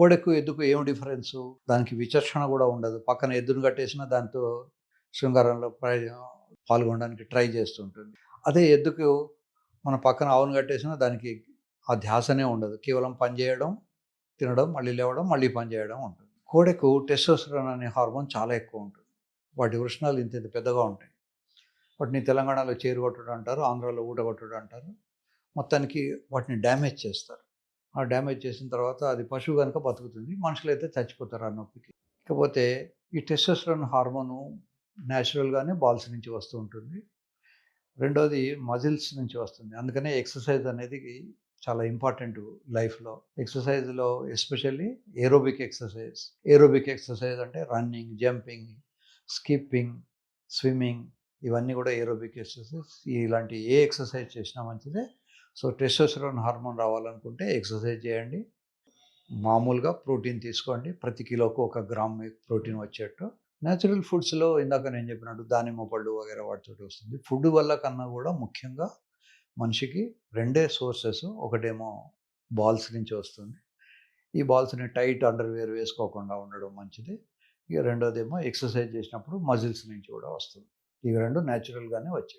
కోడెకు, ఎద్దుకు ఏం డిఫరెన్సు? దానికి విచక్షణ గూడా ఉండదు. పక్కన ఎద్దును కట్టేసినా దాంతో శృంగారంలో పాల్గొనడానికి ట్రై చేస్తుంటుంది. అదే ఎద్దుకు మన పక్కన ఆవును కట్టేసినా దానికి ఆ ధ్యాసనే ఉండదు. కేవలం పని జేయడం, తినడం, మళ్ళీ లేవడం, మళ్ళీ పని జేయడం ఉంటుంది. కోడెకు టెస్టోస్టెరాన్ అనే హార్మోన్ చాలా ఎక్కువుంటుంది. వాటి వృషణాలు ఇంతింత పెద్దగా ఉంటాయి. వాటిని తెలంగాణలో చేరుగొట్టుడు అంటారు. ఆంధ్రాలో ఊటగొట్టుడు అంటారు. మొత్తానికి వాటిని డ్యామేజ్ చేస్తారు. ఆ డ్యామేజ్ చేసిన తర్వాత అది పశువు గనుక బతుకుతుంది. మనుషులైతే చచ్చిపోతారు ఆ నొప్పికి. ఇకపోతే ఈ టెస్టోస్టెరాన్ హార్మోను నేచురల్‌గానే బాల్స్ నుంచి వస్తూ ఉంటుంది. రెండోది మజిల్స్ నుంచి వస్తుంది. అందుకనే ఎక్సర్సైజ్ అనేది చాలా ఇంపార్టెంటు లైఫ్‌లో. ఎక్సర్సైజ్‌లో especially aerobic exercise. Aerobic exercise అంటే రన్నింగ్, జంపింగ్, స్కిప్పింగ్, స్విమ్మింగ్ ఇవన్నీ గూడా ఏరోబిక్ ఎక్సర్సైజ్. ఇలాంటి ఏ ఎక్సర్సైజ్ చేసినా మంచిదే. సో, టెస్టోస్టెరాన్ హార్మోన్ రావాలనుకుంటే ఎక్సర్సైజ్ చేయండి. మామూలుగా ప్రోటీన్ తీసుకోండి. ప్రతి కిలోకు 1 గ్రామ్ ప్రోటీన్ వచ్చేట్టు. నేచురల్ ఫుడ్స్‌లో ఇందాక నేను చెప్పినట్టు దానిమ్మ పళ్ళు వగైరా వాటితోటి వస్తుంది. ఫుడ్ వల్ల కన్నా గూడా ముఖ్యంగా మనిషికి రెండే సోర్సెస్. ఒకటేమో బాల్స్ నుంచి వస్తుంది. ఈ బాల్స్‌ని టైట్ అండర్‌వేర్ వేసుకోకుండా ఉండడం మంచిది. ఇక రెండోదేమో ఎక్సర్సైజ్ చేసినప్పుడు మజిల్స్ నుంచి కూడా వస్తుంది. ఇవి 2 నేచురల్‌గానే వచ్చాయి.